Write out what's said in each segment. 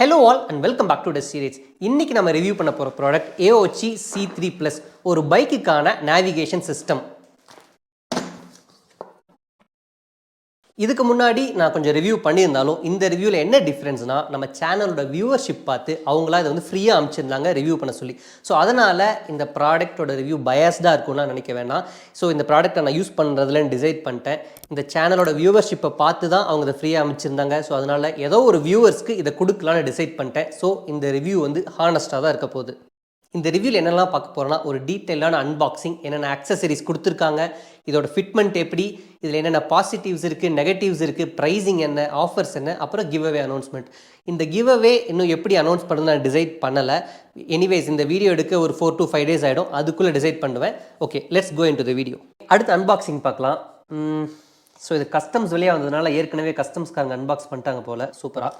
Hello all and welcome back to the series. இன்னைக்கு நம்ம review பண்ண போற ப்ராடக்ட் AOG C3+ ஒரு பைக்குக்கான நேவிகேஷன் சிஸ்டம். இதுக்கு முன்னாடி நான் கொஞ்சம் ரிவ்யூ பண்ணியிருந்தாலும் இந்த ரிவ்யூவில் என்ன டிஃப்ரென்ஸ்னா நம்ம சேனலோட வியூவர்ஷிப் பார்த்து அவங்களா இதை வந்து ஃப்ரீயாக அமைச்சிருந்தாங்க ரிவ்யூ பண்ண சொல்லி. ஸோ அதனால் இந்த ப்ராடக்ட்டோட ரிவ்யூ பயாஸ்டாக இருக்கும்னா நினைக்க வேணாம். ஸோ இந்த ப்ராடக்ட்டை நான் யூஸ் பண்ணுறதுலன்னு டிசைட் பண்ணிட்டேன். இந்த சேனலோட வியூவர்ஷிப்பை பார்த்து தான் அவங்க இதை ஃப்ரீயாக அமைச்சிருந்தாங்க. ஸோ அதனால் ஏதோ ஒரு வியூவர்ஸ்க்கு இதை கொடுக்கலான்னு டிசைட் பண்ணிட்டேன். ஸோ இந்த ரிவ்யூ வந்து ஹானஸ்ட்டாக தான் இருக்க போகுது. இந்த ரிவ்யூவில் என்னெல்லாம் பார்க்க போகிறோன்னா ஒரு டீட்டெயிலான அன்பாக்சிங், என்னென்ன ஆக்சசரிஸ் கொடுத்துருக்காங்க, இதோட ஃபிட்மெண்ட் எப்படி, இதில் என்னென்ன பாசிட்டிவ்ஸ் இருக்குது, நெகட்டிவ்ஸ் இருக்குது, ப்ரைஸிங் என்ன, ஆஃபர்ஸ் என்ன, அப்புறம் கிவ் அவே அனௌன்ஸ்மெண்ட். இந்த கிவ் அவே இன்னும் எப்படி அனௌன்ஸ் பண்ணுறது நான் டிசைட் பண்ணலை. எனிவேஸ் இந்த வீடியோ எடுக்க ஒரு 4 to 5 days ஆகிடும். அதுக்குள்ளே டிசைட் பண்ணுவேன். Okay, let's go into the video. அடுத்து அன்பாக்சிங் பார்க்கலாம். ஸோ இது கஸ்டம்ஸ் வெளியே வந்ததுனால ஏற்கனவே கஸ்டம்ஸ்காரங்க அன்பாக்ஸ் பண்ணிட்டாங்க போல். சூப்பராக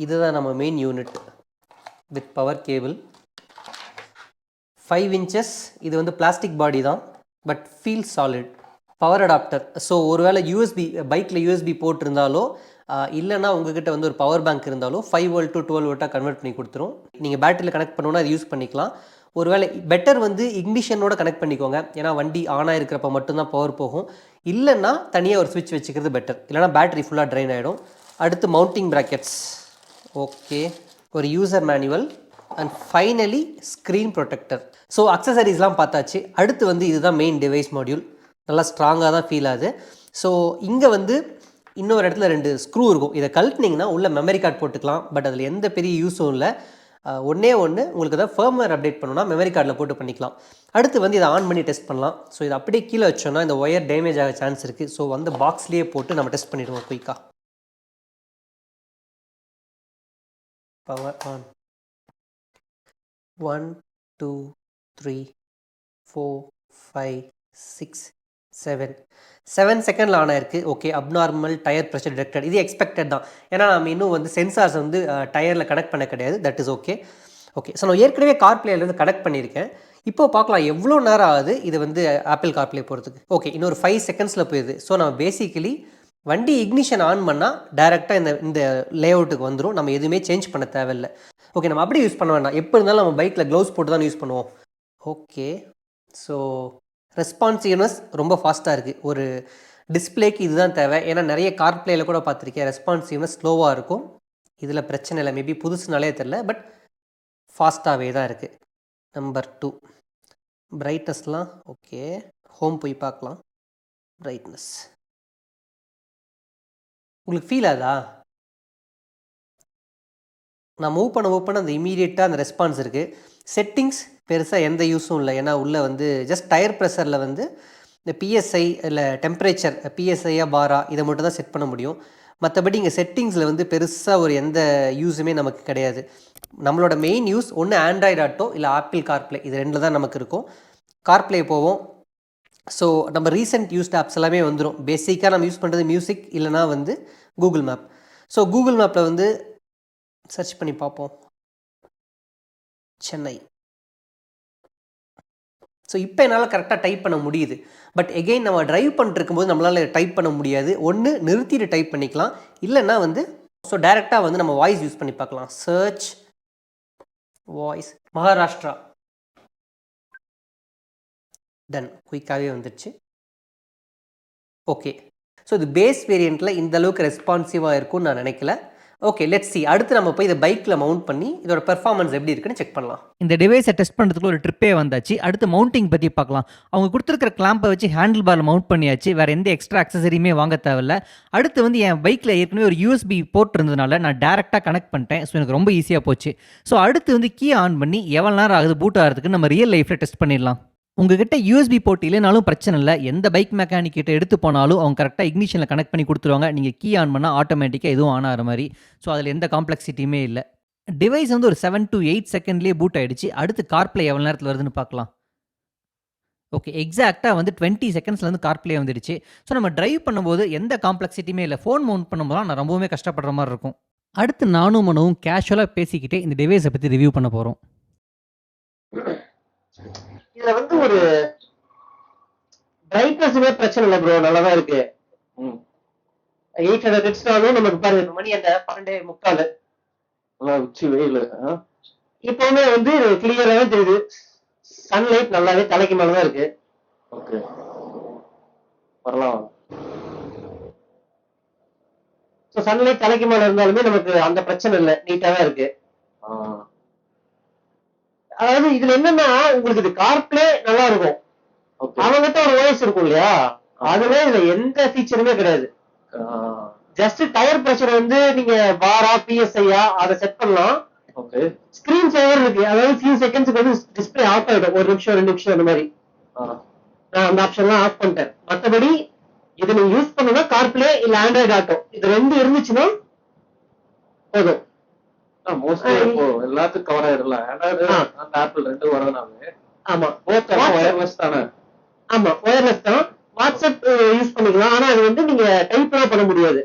இதுதான் நம்ம main unit with power cable 5 inches. இது வந்து பிளாஸ்டிக் பாடி தான், but feel solid. Power adapter. So ஒருவேளை யூஎஸ்பி பைக்கில் யூஎஸ்பி போட்டிருந்தாலோ இல்லைனா உங்ககிட்ட வந்து ஒரு பவர் பேங்க் இருந்தாலோ 5 volt to 12 volt கன்வெர்ட் பண்ணி கொடுத்துரும். நீங்கள் பேட்டரியில் கனெக்ட் பண்ணணுன்னா அது யூஸ் பண்ணிக்கலாம். ஒருவேளை பெட்டர் வந்து இக்னிஷனோட கனெக்ட் பண்ணிக்கோங்க, ஏன்னா வண்டி ஆன் ஆகிருக்கிறப்ப மட்டும்தான் பவர் போகும். இல்லைன்னா தனியாக ஒரு ஸ்விட்ச் வச்சுக்கிறது பெட்டர், இல்லைனா பேட்டரி ஃபுல்லாக ட்ரைன் ஆகிடும். அடுத்து மவுண்டிங் ப்ராக்கெட்ஸ். ஓகே, ஒரு user manual and finally screen protector. So அக்சசரிஸ்லாம் பார்த்தாச்சு. அடுத்து வந்து இதுதான் மெயின் டிவைஸ் மாடியூல். நல்லா ஸ்ட்ராங்காக தான் ஃபீல் ஆகுது. ஸோ இங்கே வந்து இன்னொரு இடத்துல 2 ஸ்க்ரூ இருக்கும். இதை கழட்டினீங்கன்னா உள்ள மெமரி கார்டு போட்டுக்கலாம். பட் அதில் எந்த பெரிய யூஸும் இல்லை. ஒன்றே ஒன்று, உங்களுக்கு ஏதாவது ஃபர்ம்வேர் அப்டேட் பண்ணணும்னா மெமரி கார்டில் போட்டு பண்ணிக்கலாம். அடுத்து வந்து இதை ஆன் பண்ணி டெஸ்ட் பண்ணலாம். ஸோ இதை அப்படியே கீழே வச்சோன்னா இந்த ஒயர் டேமேஜ் ஆக சான்ஸ் இருக்குது. ஸோ வந்து பாக்ஸ்லேயே போட்டு நம்ம டெஸ்ட் பண்ணிடுவோம் குயிக்காக. Power on. 1 2 3 4 5 6 7 செகண்டில் ஆன் ஆயிருக்கு. Okay, abnormal tyre pressure detected. இது எக்ஸ்பெக்டட் தான், ஏன்னா நம்ம இன்னும் வந்து சென்சார்ஸ் வந்து டயரில் கனெக்ட் பண்ண கிடையாது. That is okay. Okay, so நான் ஏற்கனவே கார்ப்ளேலேருந்து கனெக்ட் பண்ணியிருக்கேன். இப்போ பார்க்கலாம் எவ்வளோ நேரம் ஆகுது இது வந்து ஆப்பிள் கார்ப்ளே போகிறதுக்கு. ஓகே, இன்னொரு 5 செகண்ட்ஸில் போயிடுது. ஸோ நம்ம பேசிக்கலி வண்டி இக்னிஷன் ஆன் பண்ணால் டேரெக்டாக இந்த லே அவுட்டுக்கு வந்துடும். நம்ம எதுவுமே சேஞ்ச் பண்ண தேவையில்லை. ஓகே, நம்ம அப்படி யூஸ் பண்ண வேண்டாம். எப்போ இருந்தாலும் நம்ம பைக்கில் க்ளவுஸ் போட்டு தான் யூஸ் பண்ணுவோம். ஓகே, ஸோ ரெஸ்பான்சிவ்னஸ் ரொம்ப ஃபாஸ்ட்டாக இருக்குது. ஒரு டிஸ்பிளேக்கு இதுதான் தேவை, ஏன்னா நிறைய கார்ப்ளேயில் கூட பார்த்துருக்கேன் ரெஸ்பான்சிவ்னஸ் ஸ்லோவாக இருக்கும். இதில் பிரச்சனை இல்லை, மேபி புதுசுனாலே தெரில, பட் ஃபாஸ்ட்டாகவே தான் இருக்குது. Number 2 பிரைட்னஸ்லாம் okay. ஹோம் போய் பார்க்கலாம். பிரைட்னஸ் உங்களுக்கு ஃபீல் ஆகுதா? நான் மூவ் பண்ண அந்த இமீடியட்டாக அந்த ரெஸ்பான்ஸ் இருக்குது. செட்டிங்ஸ் பெருசாக எந்த யூஸும் இல்லை, ஏன்னா உள்ளே வந்து ஜஸ்ட் டயர் ப்ரெஷரில் வந்து இந்த பிஎஸ்ஐ இல்லை டெம்பரேச்சர் பிஎஸ்ஐயா பாரா இதை மட்டும் தான் செட் பண்ண முடியும். மற்றபடி இங்கே செட்டிங்ஸில் வந்து பெருசாக ஒரு எந்த யூஸுமே நமக்கு கிடையாது. நம்மளோட மெயின் யூஸ் ஒன்று ஆண்ட்ராய்டு ஆட்டோ இல்லை ஆப்பிள் கார்ப்ளே, இது 2 தான் நமக்கு இருக்கும். கார்ப்ளே போவோம். ஸோ நம்ம ரீசெண்ட் யூஸ்ட் ஆப்ஸ் எல்லாமே வந்துடும். பேசிக்காக நம்ம யூஸ் பண்ணுறது மியூசிக் இல்லைனா வந்து கூகுள் மேப். ஸோ கூகுள் மேப்பில் வந்து சர்ச் பண்ணி பார்ப்போம் சென்னை. ஸோ இப்போ என்னால் கரெக்டாக டைப் பண்ண முடியுது. பட் எகெயின் நம்ம ட்ரைவ் பண்ணிட்டு இருக்கும்போது நம்மளால் டைப் பண்ண முடியாது. ஒன்று நிறுத்திட்டு டைப் பண்ணிக்கலாம், இல்லைன்னா வந்து ஸோ டைரெக்டாக வந்து நம்ம வாய்ஸ் யூஸ் பண்ணி பார்க்கலாம். Search voice Maharashtra. டன், குயிக்காகவே வந்துடுச்சு. ஓகே, ஸோ இது பேஸ் வேரியண்ட்டில் இந்த அளவுக்கு ரெஸ்பான்சிவாக இருக்கும்னு நான் நினைக்கல. Okay, let's see. அடுத்து நம்ம போய் இதை பைக்கில் மவுண்ட் பண்ணி இதோட பெர்ஃபார்மன்ஸ் எப்படி இருக்குன்னு செக் பண்ணலாம். இந்த டிவைஸை டெஸ்ட் பண்ணுறதுக்கு ஒரு ட்ரிப்பே வந்தாச்சு. அடுத்து மவுண்டிங் பற்றி பார்க்கலாம். அவங்க கொடுத்துருக்கிற கிளாம்பை வச்சு ஹேண்டில் பாரில் மவுண்ட் பண்ணியாச்சு. வேறு எந்த எக்ஸ்ட்ரா அக்சசரியுமே வாங்க தேவையில்ல. அடுத்து வந்து என் பைக்கில் ஏற்கனவே ஒரு யூஎஸ்பி போர்ட் இருந்ததுனால நான் டேரெக்டாக கனெக்ட் பண்ணிட்டேன். ஸோ எனக்கு ரொம்ப ஈஸியாக போச்சு. ஸோ அடுத்து வந்து கீ ஆன் பண்ணி எவ்வளோ நேரம் ஆகுது பூட் ஆகிறதுக்கு நம்ம ரியல் லைஃப்பில் டெஸ்ட் பண்ணிடலாம். உங்ககிட்ட யூஎஸ்பி போர்ட் இல்லைனாலும் பிரச்சனை இல்லை. எந்த பைக் மெக்கானிக் கிட்ட எடுத்து போனாலும் அவங்க கரெக்டாக இக்னிஷனில் கனெக்ட் பண்ணி கொடுத்துருவாங்க. நீங்கள் கீ ஆன் பண்ணால் ஆட்டோமேட்டிக்காக எதுவும் ஆன் ஆகிற மாதிரி. ஸோ அதில் எந்த காம்ப்ளெக்சிட்டியுமே இல்லை. டிவைஸ் வந்து ஒரு 7 to 8 செகண்ட்லேயே பூட் ஆகிடுச்சு. அடுத்து கார்ப்ளே எவ்வளோ நேரத்தில் வருதுன்னு பார்க்கலாம். ஓகே, எக்ஸாக்டாக வந்து 20 செகண்ட்ஸ்லேருந்து கார்ப்ளே வந்துடுச்சு. ஸோ நம்ம ட்ரைவ் பண்ணும்போது எந்த காம்ப்ளெக்சிட்டியுமே இல்லை. ஃபோன் மவுண்ட் பண்ணும்போது நான் ரொம்பவுமே கஷ்டப்படுற மாதிரி இருக்கும். அடுத்து நானும் மனவும் கேஷுவலாக பேசிக்கிட்டே இந்த டிவைஸை பற்றி ரிவ்யூ பண்ண போகிறோம். இதுல வந்து ஒரு பிரைட்னஸ்மே பிரச்சனை இல்லை ப்ரோ, நல்லா தான் இருக்கு. 800 எக்ஸ்ட்ராலும் நமக்கு பாருங்க மணி அந்த 12:45. நல்லா உச்சி வெயில். இப்பவுமே வந்து கிளியராக தெரியுது, சன்லைட் நல்லாவே தலைக்கு மேலதான் இருக்கு. ஓகே, வரலாம். ஸோ சன்லைட் தலைக்கு மேல இருந்தாலுமே நமக்கு அந்த பிரச்சனை இல்லை, நீட்டா தான் இருக்கு. அதாவது இதுல என்னன்னா உங்களுக்கு இது கார்ப்ளே நல்லா இருக்கும். அவங்ககிட்ட ஒரு ஓஎஸ் இருக்கும் இல்லையா, அதுல இதுல எந்த ஃபீச்சருமே கிடையாது. ஜஸ்ட் டயர் பிரஷர் வந்து நீங்க பாரா பிஎஸ்ஐயா அதை செட் பண்ணலாம். ஓகே, ஸ்கிரீன் சேவர் இருக்கு, அதாவது ஃபியூ செகண்ட்ஸ்க்கு வந்து டிஸ்பிளே ஆஃப் ஆயிடும், 1 நிமிஷம் 2 நிமிஷம் அந்த மாதிரி. நான் அந்த ஆப்ஷன்லாம் ஆஃப் பண்ணிட்டேன். மற்றபடி இது நீங்க யூஸ் பண்ணணும்னா கார்ப்ளே இல்ல ஆண்ட்ராய்டு ஆட்டோ இது 2 இருந்துச்சுன்னா போதும். மோஸ்ட்லி இப்போ எல்லாத்துக்கும் கவர் ஆயிடலாம். ஆண்ட்ராய்டு அந்த ஆப்பிள் 2 வரதுனால. ஆமா, வயர்லெஸ் தானே. ஆமா, வயர்லெஸ் தான். வாட்ஸ்அப் யூஸ் பண்ணிக்கலாம், ஆனா அது வந்து நீங்க டைப் எல்லாம் பண்ண முடியாது.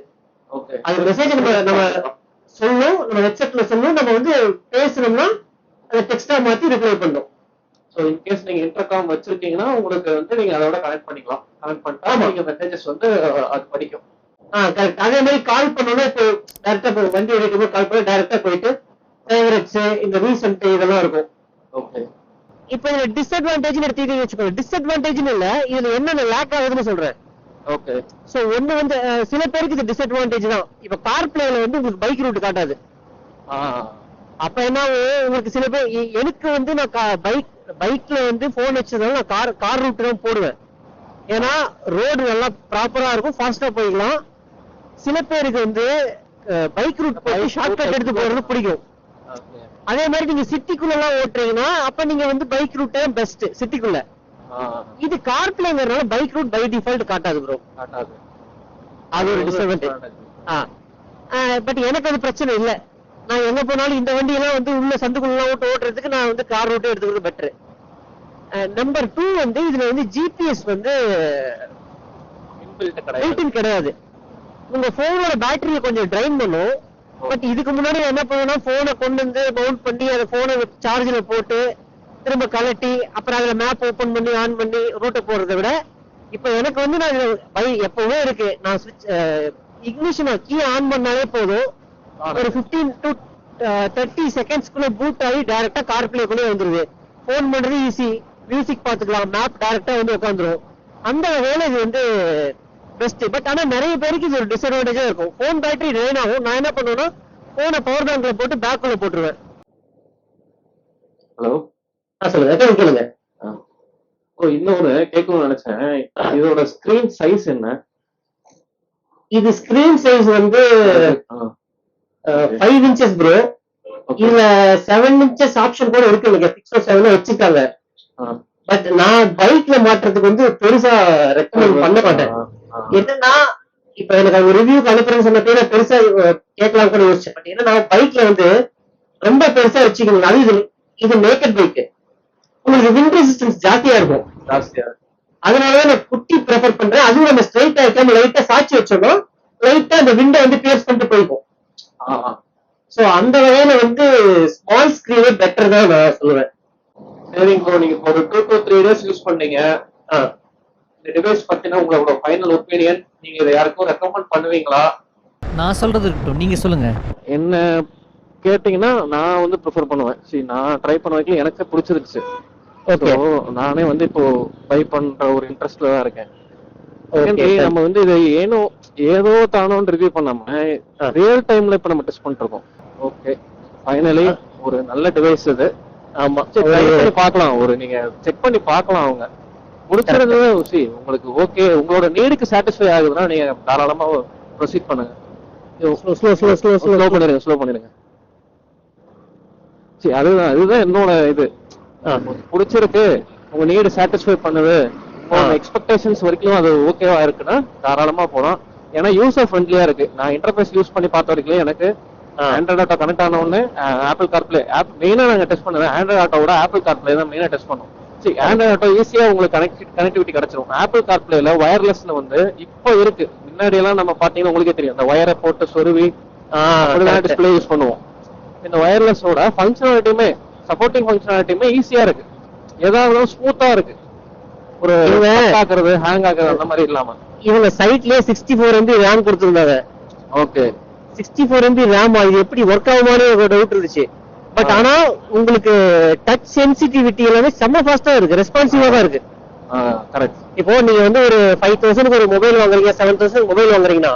ஓகே, அது மெசேஜ் நம்ம சொல்லணும், நம்ம ஹெட்செட்ல சொல்லணும், நம்ம வந்து பேசணும்னா அதை டெக்ஸ்டா மாத்தி ரிப்ளை பண்ணணும். ஸோ இன்கேஸ் நீங்க இன்டர்காம் வச்சிருக்கீங்கன்னா உங்களுக்கு வந்து நீங்க அதோட கனெக்ட் பண்ணிக்கலாம். கனெக்ட் பண்ணிட்டா நீங்க மெசேஜஸ் வந்து அது படிக்கும். கரெக்ட். அதே மாதிரி கால் பண்ணோம்னா இப்போ டைரக்டா வண்டி எடுக்கும் போது கால் பண்ணி டைரக்டா போயிட்டு ஃபேவரட்ஸ் இந்த ரீசன்ட் இதெல்லாம் இருக்கும். ஓகே, இப்போ இதுல டிஸ்அட்வான்டேஜ் எடுத்துக்கிட்டு வச்சுக்கோங்க. டிஸ்அட்வான்டேஜ்னு இல்ல, இதுல என்னென்ன லேக் ஆகுதுன்னு சொல்றேன். ஓகே, சோ ஒண்ணு வந்து சில பேருக்கு இது டிஸ்அட்வான்டேஜ் தான். இப்ப கார் பிளேல வந்து உங்களுக்கு பைக் ரூட் காட்டாது. அப்ப என்ன உங்களுக்கு சில பேர் எனக்கு வந்து நான் பைக்ல வந்து போன் வச்சதால நான் கார் ரூட் தான் போடுவேன். ஏன்னா ரோடு நல்லா ப்ராப்பரா இருக்கும், ஃபாஸ்டா போய்க்கலாம். சில பேருக்கு வந்து பைக் ரூட் போய் ஷார்ட்கட் எடுத்து போறது பிடிக்கும். அதே மாதிரி நீங்க சிட்டிக்குள்ள எல்லாம் ஓட்டுறீங்கன்னா அப்ப நீங்க வந்து பைக் ரூட் பெஸ்ட் சிட்டிக்குள்ள. இது கார் பிளேங்கிறதுனால பைக் ரூட் பை டிஃபால்ட் காட்டாது ப்ரோ, காட்டாது. அது ஒரு டிஸ்அட்வான்டேஜ். பட் எனக்கு அது பிரச்சனை இல்ல. நான் எங்க போனாலும் இந்த வண்டியெல்லாம் வந்து உள்ள சந்துக்குள்ள ஓட்டுறதுக்கு நான் வந்து கார் ரூட்டே எடுத்துக்கிறது பெட்டர். நம்பர் 2 வந்து இதுல வந்து ஜிபிஎஸ் வந்து இன்பில்ட் கிடையாது. உங்க போனோட பேட்டரியை கொஞ்சம் ட்ரைன் பண்ணும். பட் இதுக்கு முன்னாடி என்ன பண்ணுவோம்னா போனை கொண்டு வந்து மவுண்ட் பண்ணி அதை போனை சார்ஜ்ல போட்டு திரும்ப கலட்டி அப்புறம் அதுல மேப் ஓபன் பண்ணி ஆன் பண்ணி ரூட்டை போறதை விட இப்ப எனக்கு வந்து நான் எப்பவுமே இருக்கு, நான் இக்னிஷன் கீ ஆன் பண்ணாலே போதும், ஒரு 15 to 30 செகண்ட்ஸ்க்குள்ள பூட் ஆகி டைரக்டா கார் பிளேக்குள்ளே வந்துருது. போன் பண்றது ஈஸி, மியூசிக் பாத்துக்கலாம், மேப் டைரக்டா வந்து உட்காந்துரும். அந்த வகையில இது வந்து பெஸ்ட். பட் ஆனா நிறைய பேருக்கு இது ஒரு டிஸ்அட்வான்டேஜா இருக்கும். போன் பேட்டரி ட்ரெயின் ஆகும். நான் என்ன பண்ணுவேன்னா போனை பவர் பேங்க்ல போட்டு பேக்குள்ள போட்டுருவேன். ஹலோ, சொல்லுங்க கேளுங்க. இன்னொன்னு கேட்கணும்னு நினைச்சேன், இதோட ஸ்கிரீன் சைஸ் என்ன? இது ஸ்கிரீன் சைஸ் வந்து 5 inches ப்ரோ. இதுல 7 inches ஆப்ஷன் கூட இருக்கு, நீங்க 6 or 7 வச்சுட்டாங்க. பட் நான் பைக்ல மாட்டுறதுக்கு வந்து பெருசா ரெக்கமெண்ட் பண்ண மாட்டேன். என்னன்னா இப்ப எனக்கு ஒரு ரிவ்யூக்கு அனுப்புறேன்னு சொன்ன பேர பெருசா கேட்கலாம் கூட யோசிச்சேன். பட் ஏன்னா நான் பைக்ல வந்து ரொம்ப பெருசா வச்சுக்கணும். அது இது நேக்கட் பைக், உங்களுக்கு விண்ட் ரெசிஸ்டன்ஸ் ஜாஸ்தியா இருக்கும். அதனாலதான் நான் குட்டி ப்ரிஃபர் பண்றேன். அதுவும் நம்ம ஸ்ட்ரைட் ஆயிட்டாம லைட்டா சாட்சி வச்சோம்னா லைட்டா அந்த விண்டை வந்து பியர்ஸ் பண்ணிட்டு போயிருக்கும். சோ அந்த வகையில வந்து ஸ்மால் ஸ்கிரீனே பெட்டர் தான் நான் சொல்லுவேன். சரிங்க ப்ரோ, நீங்க ஒரு 2 to 3 days யூஸ் பண்ணீங்க. இந்த டிவைஸ் பத்தின உங்களோட ஃபைனல் ஒப்பீனியன், நீங்க இதை யாருக்கும் ரெக்கமெண்ட் பண்ணுவீங்களா? நான் சொல்றது இருக்கட்டும், நீங்க சொல்லுங்க. என்ன கேட்டீங்கன்னா நான் வந்து ப்ரிஃபர் பண்ணுவேன். சரி, நான் ட்ரை பண்ண வைக்கல, எனக்கு பிடிச்சிருச்சு. நானே வந்து இப்போ பை பண்ற ஒரு இன்ட்ரெஸ்ட்ல தான் இருக்கேன். நம்ம வந்து இதை ஏதோ தானோன்னு ரிவ்யூ பண்ணாம ரியல் டைம்ல இப்ப நம்ம டெஸ்ட் பண்ணிட்டு இருக்கோம். ஓகே, ஃபைனலி ஒரு நல்ல டிவைஸ் இது. ஆமா, ட்ரை பண்ணி பார்க்கலாம். நீங்க செக் பண்ணி பார்க்கலாம். அவங்க முடிச்சிருந்தது உங்களுக்கு ஓகே, உங்களோட நீடுக்கு சாட்டிஸ்ஃபை ஆகுதுன்னா நீங்க தாராளமா ப்ரொசீட் பண்ணுங்க. ஸ்லோ பண்ணிடுங்க. சரி, அதுதான் என்னோட இது. பிடிச்சிருக்கு, உங்க நீடு சாட்டிஸ்ஃபை பண்ணுது, உங்களோட எக்ஸ்பெக்டேஷன்ஸ் வரைக்கும் அது ஓகேவா இருக்குன்னா தாராளமா போலாம். ஏன்னா யூசர் ஃப்ரெண்ட்லியா இருக்கு. நான் இன்டர்ஃபேஸ் யூஸ் பண்ணி பார்த்த வரைக்கும் எனக்கு ஆண்ட்ராய்ட் ஆட்டோ கனெக்ட் ஆன உடனே ஆப்பிள் கார்ப்ளே மெயினா நாங்க டெஸ்ட் பண்ணது ஆண்ட்ராய்ட் ஆட்டோட ஆப்பிள் கார்ப்ளே தான் மெயினா டெஸ்ட் பண்ணோம். சரி, ஆண்ட்ராய்ட் ஆட்டோ ஈஸியா உங்களுக்கு கனெக்டிவிட்டி கிடைச்சிரும். ஆப்பிள் கார்ப்ளேல வயர்லெஸ்ல வந்து இப்போ இருக்கு. முன்னாடி எல்லாம் நம்ம பாத்தீங்கன்னா உங்களுக்கே தெரியும், அந்த வயரை போட்டு சொருவி டிஸ்பிளே யூஸ் பண்ணுவோம். இந்த ஒரு இவங்க ஆக்குறது ஹேங் ஆக்குறது அந்த மாதிரி இல்லாம. இவங்க சைட்லயே 64 MB ரேம் கொடுத்துருந்தாங்க. ஓகே 64 MB ரேம் இது எப்படி ஒர்க் ஆகுமான்னு ஒரு டவுட் இருந்துச்சு. பட் ஆனா உங்களுக்கு டச் சென்சிட்டிவிட்டி எல்லாமே செம்ம ஃபாஸ்டா இருக்கு, ரெஸ்பான்சிவா தான் இருக்கு. கரெக்ட். இப்போ நீங்க வந்து ஒரு 5000 ஒரு மொபைல் வாங்குறீங்க, 7000 மொபைல் வாங்குறீங்கன்னா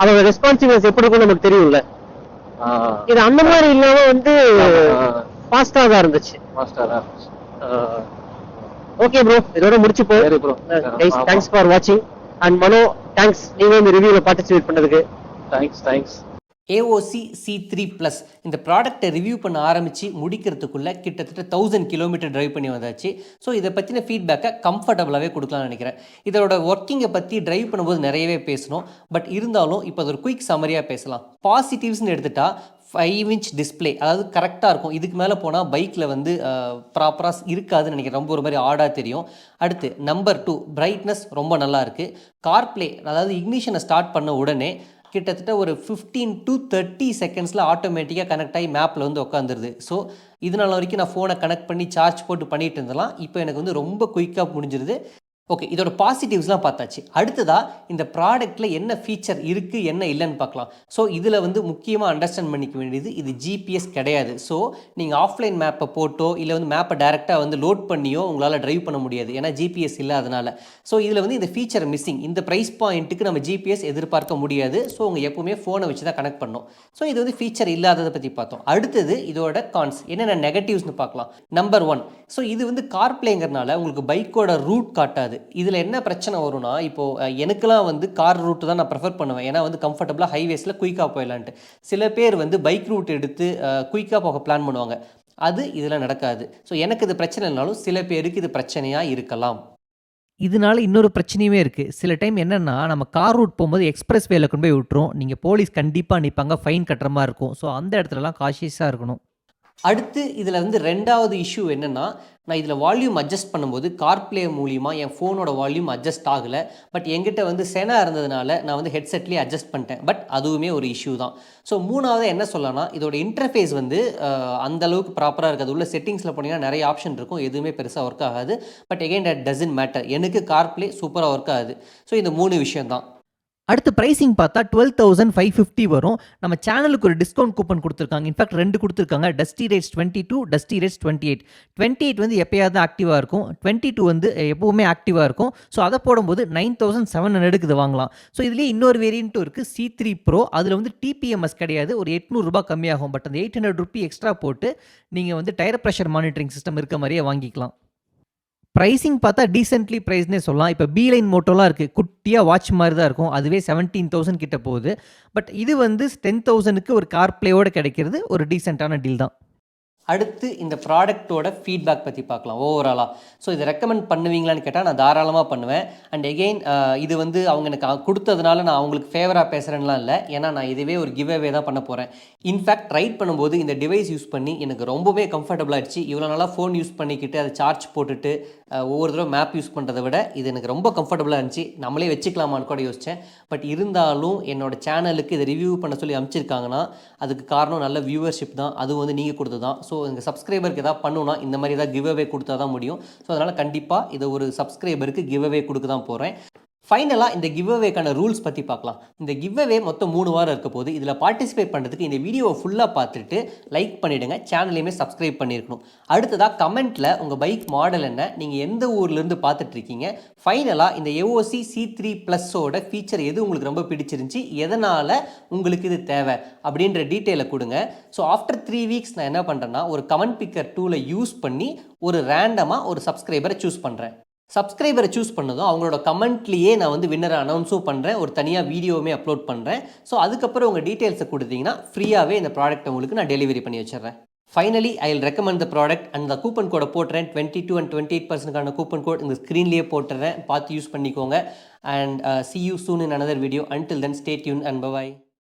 அதோட ரெஸ்பான்சிவ்னஸ் எப்படி இருக்கும்னு நமக்கு தெரியும்ல. இது அந்த மாதிரி இல்லாம வந்து ஃபாஸ்டா தான் இருந்துச்சு. ஓகே ப்ரோ, இதோட முடிச்சுப்போம். சரி ப்ரோ. கைஸ், தேங்க்ஸ் ஃபார் வாட்சிங். அண்ட் மனோ, தேங்க்ஸ் நீங்க இந்த ரிவ்யூல பார்ட்டிசிபேட் பண்ணதுக்கு. தேங்க்ஸ். AOC C3 ப்ளஸ் இந்த ப்ராடக்ட்டை ரிவ்யூ பண்ண ஆரம்பித்து முடிக்கிறதுக்குள்ளே கிட்டத்தட்ட 1000 கிலோமீட்டர் டிரைவ் பண்ணி வந்தாச்சு. ஸோ இதை பற்றின ஃபீட்பேக்கை கம்ஃபர்டபுளாகவே கொடுக்கலாம்னு நினைக்கிறேன். இதோட ஒர்க்கிங்கை பற்றி டிரைவ் பண்ணும்போது நிறையவே பேசணும். பட் இருந்தாலும் இப்போ அது ஒரு குயிக் சம்மரியாக பேசலாம். பாசிட்டிவ்ஸ்னு எடுத்துட்டா 5 inch டிஸ்பிளே, அதாவது கரெக்டாக இருக்கும். இதுக்கு மேலே போனால் பைக்கில் வந்து ப்ராப்பராக இருக்காதுன்னு நினைக்கிறேன், ரொம்ப ஒரு மாதிரி ஆடாக தெரியும். அடுத்து நம்பர் 2, பிரைட்னஸ் ரொம்ப நல்லா இருக்குது. கார்ப்ளே, அதாவது இக்னிஷனை ஸ்டார்ட் பண்ண உடனே கிட்டத்தட்ட ஒரு 15 to 30 செகண்ட்ஸில் ஆட்டோமேட்டிக்காக கனெக்ட் ஆகி மேப்பில் வந்து உட்காந்துருது. ஸோ இதனால் வரைக்கும் நான் ஃபோனை கனெக்ட் பண்ணி சார்ஜ் போட்டு பண்ணிட்டு இருந்தலாம். இப்போ எனக்கு வந்து ரொம்ப குயிக்காக முடிஞ்சிருது. ஓகே, இதோட பாசிட்டிவ்ஸ்லாம் பார்த்தாச்சு. அடுத்ததாக இந்த ப்ராடக்ட்டில் என்ன ஃபீச்சர் இருக்குது என்ன இல்லைன்னு பார்க்கலாம். ஸோ இதில் வந்து முக்கியமாக அண்டர்ஸ்டாண்ட் பண்ணிக்க வேண்டியது, இது ஜிபிஎஸ் கிடையாது. ஸோ நீங்கள் ஆஃப்லைன் மேப்பை போட்டோ இல்லை வந்து மேப்பை டேரெக்டாக வந்து லோட் பண்ணியோ உங்களால் ட்ரைவ் பண்ண முடியாது, ஏன்னா ஜிபிஎஸ் இல்லை அதனால். ஸோ இதில் வந்து இந்த ஃபீச்சர் மிஸ்ஸிங். இந்த ப்ரைஸ் பாயிண்ட்டுக்கு நம்ம ஜிபிஎஸ் எதிர்பார்க்க முடியாது. ஸோ உங்கள் எப்போவுமே ஃபோனை வச்சு தான் கனெக்ட் பண்ணோம். ஸோ இது வந்து ஃபீச்சர் இல்லாததை பற்றி பார்த்தோம். அடுத்தது இதோட கான்ஸ், என்னென்ன நெகட்டிவ்ஸ்னு பார்க்கலாம். நம்பர் 1, ஸோ இது வந்து கார்ப்ளேங்கிறனால உங்களுக்கு பைக்கோட ரூட் காட்டாது. இதில் என்ன பிரச்சனை வரும்னா, இப்போது எனக்குலாம் வந்து கார் ரூட்டு தான் நான் ப்ரிஃபர் பண்ணுவேன், ஏன்னா வந்து கம்ஃபர்டபுளாக ஹைவேஸில் குயிக்காக போயிடலான்ட்டு. சில பேர் வந்து பைக் ரூட் எடுத்து குயிக்காக போக பிளான் பண்ணுவாங்க. அது இதில் நடக்காது. ஸோ எனக்கு இது பிரச்சனை இல்லைனாலும் சில பேருக்கு இது பிரச்சனையாக இருக்கலாம். இதனால இன்னொரு பிரச்சனையுமே இருக்குது. சில டைம் என்னென்னா, நம்ம கார் ரூட் போகும்போது எக்ஸ்பிரஸ் வேல கொண்டு போய் விட்டுரும். நீங்கள் போலீஸ் கண்டிப்பாக நிற்பாங்க, ஃபைன் கட்டுற மாதிரி இருக்கும். ஸோ அந்த இடத்துலலாம் காஷியஸாக இருக்கணும். அடுத்து இதில் வந்து ரெண்டாவது இஷ்யூ என்னென்னா, நான் இதில் வால்யூம் அட்ஜஸ்ட் பண்ணும்போது கார்ப்ளே மூலிமா என் ஃபோனோட வால்யூம் அட்ஜஸ்ட் ஆகலை. பட் என்கிட்ட வந்து செனா இருந்ததுனால நான் வந்து ஹெட்செட்லேயே அட்ஜஸ்ட் பண்ணிட்டேன். பட் அதுவுமே ஒரு இஷ்யூ தான். ஸோ மூணாவது என்ன சொல்லலாம், இதோட இன்டர்ஃபேஸ் வந்து அந்தளவுக்கு ப்ராப்பராக இருக்காது. உள்ள செட்டிங்ஸில் போனீங்கன்னா நிறைய ஆப்ஷன் இருக்கும், எதுவுமே பெருசாக ஒர்க் ஆகாது. But again that doesn't matter, எனக்கு கார்ப்ளே சூப்பராக ஒர்க் ஆகுது. ஸோ இந்த 3 விஷயம் தான். அடுத்து ப்ரைஸிங் பார்த்தா 12,550 வரும். நம்ம சேனலுக்கு ஒரு டிஸ்கவுண்ட் கூப்பன் கொடுத்துருக்காங்க. இன்ஃபேக்ட் 2 கொடுத்துருக்காங்க. Dusty rates 22, dusty rates 28. 28 வந்து எப்போயாவது ஆக்டிவாக இருக்கும், 22 வந்து எப்போவுமே ஆக்டிவாக இருக்கும். ஸோ அதை போடும்போது 9,700க்கு இது வாங்கலாம். ஸோ இதுலேயே இன்னொரு வேரியண்ட்டும் இருக்குது, C3 Pro. அதில் வந்து டிபிஎம்எஸ் கிடையாது, ஒரு 800 ரூபாய் கம்மியாகும். பட் அந்த 800 ரூபி எக்ஸ்ட்ரா போட்டு நீங்கள் வந்து டயர் ப்ரெஷர் மானிட்டரிங் சிஸ்டம் இருக்க மாதிரியே வாங்கிக்கலாம். ப்ரைஸிங் பார்த்தா டீசென்ட்லி ப்ரைஸ்னே சொல்லலாம். இப்போ பி-லைன் மோட்டோலாம் இருக்குது, குட்டியாக வாட்ச் மாதிரி தான் இருக்கும். அதுவே 17,000 கிட்ட போகுது. பட் இது வந்து 10,000க்கு ஒரு கார்ப்ளேயோடு கிடைக்கிறது ஒரு டீசெண்டான டீல் தான். அடுத்து இந்த ப்ராடக்ட்டோட ஃபீட்பேக் பற்றி பார்க்கலாம் ஓவராலாக. ஸோ இதை ரெக்கமெண்ட் பண்ணுவீங்களான்னு கேட்டால் நான் தாராளமாக பண்ணுவேன். அண்ட் எகெயின் இது வந்து அவங்க எனக்கு கொடுத்ததுனால நான் அவங்களுக்கு ஃபேவராக பேசுகிறேன்லாம் இல்லை, ஏன்னா நான் இதுவே ஒரு கிவ் அவே தான் பண்ண போகிறேன். இன்ஃபேக்ட் ரைட் பண்ணும்போது இந்த டிவைஸ் யூஸ் பண்ணி எனக்கு ரொம்பவே கம்ஃபர்டபுள் ஆகிடுச்சு. இவ்வளோ நாளாக ஃபோன் யூஸ் பண்ணிக்கிட்டு அதை சார்ஜ் போட்டுட்டு ஒவ்வொரு தடவை மேப் யூஸ் பண்ணுறதை விட இது எனக்கு ரொம்ப கம்ஃபர்டபுளாக இருந்துச்சு. நம்மளே வச்சுக்கலாமான்னு கூட யோசித்தேன். பட் இருந்தாலும் என்னோட சேனலுக்கு இதை ரிவ்யூ பண்ண சொல்லி அனுப்பிச்சிருக்காங்கன்னா அதுக்கு காரணம் நல்ல வியூவர்ஷிப் தான், அது வந்து நீங்கள் கொடுத்து தான். ஸோ எங்கள் சப்ஸ்கிரைபருக்கு எதாவது பண்ணணும்னா இந்த மாதிரி ஏதாவது கிவ் அவே கொடுத்தா தான் முடியும். ஸோ அதனால் கண்டிப்பாக இதை ஒரு சப்ஸ்கிரைபருக்கு கிவ் அவே கொடுக்க தான் போகிறேன். ஃபைனலாக இந்த கிவ் அவேக்கான ரூல்ஸ் பற்றி பார்க்கலாம். இந்த கிவ் அவே மொத்தம் 3 வாரம் இருக்க போது. இதில் பார்ட்டிசிபேட் பண்ணுறதுக்கு இந்த வீடியோவை ஃபுல்லாக பார்த்துட்டு லைக் பண்ணிவிடுங்க, சேனலையுமே சப்ஸ்கிரைப் பண்ணியிருக்கணும். அடுத்ததாக கமெண்ட்டில் உங்கள் பைக் மாடல் என்ன, நீங்கள் எந்த ஊர்லேருந்து பார்த்துட்ருக்கீங்க, ஃபைனலாக இந்த AOC C3 ப்ளஸோட ஃபீச்சர் எது உங்களுக்கு ரொம்ப பிடிச்சிருந்துச்சி, எதனால் உங்களுக்கு இது தேவை அப்படின்ற டீட்டெயிலை கொடுங்க. ஸோ ஆஃப்டர் 3 வீக்ஸ் நான் என்ன பண்ணுறேன்னா ஒரு கமெண்ட் பிக்கர் டூலை யூஸ் பண்ணி ஒரு ரேண்டமாக ஒரு சப்ஸ்கிரைபரை சூஸ் பண்ணுறேன். சப்ஸ்கிரைபரை சூஸ் பண்ணதும் அவங்களோட கமெண்ட்லேயே நான் வந்து வின்னரை அனௌன்ஸும் பண்ணுறேன், ஒரு தனியாக வீடியோவுமே அப்லோட் பண்ணுறேன். ஸோ அதுக்கப்புறம் உங்கள் டீட்டெயில்ஸை கொடுத்தீங்கன்னா ஃப்ரீயாகவே இந்த ப்ராடக்ட் உங்களுக்கு நான் டெலிவரி பண்ணி வச்சிடுறேன். Finally I will recommend the product and the coupon கோடை போட்டுறேன். 22 and 28% கூப்பன் கோட் இந்த ஸ்க்ரீன்லேயே போட்டுறேன், பார்த்து யூஸ் பண்ணிக்கோங்க. And see you soon in another video. Until then, stay tuned and bye bye.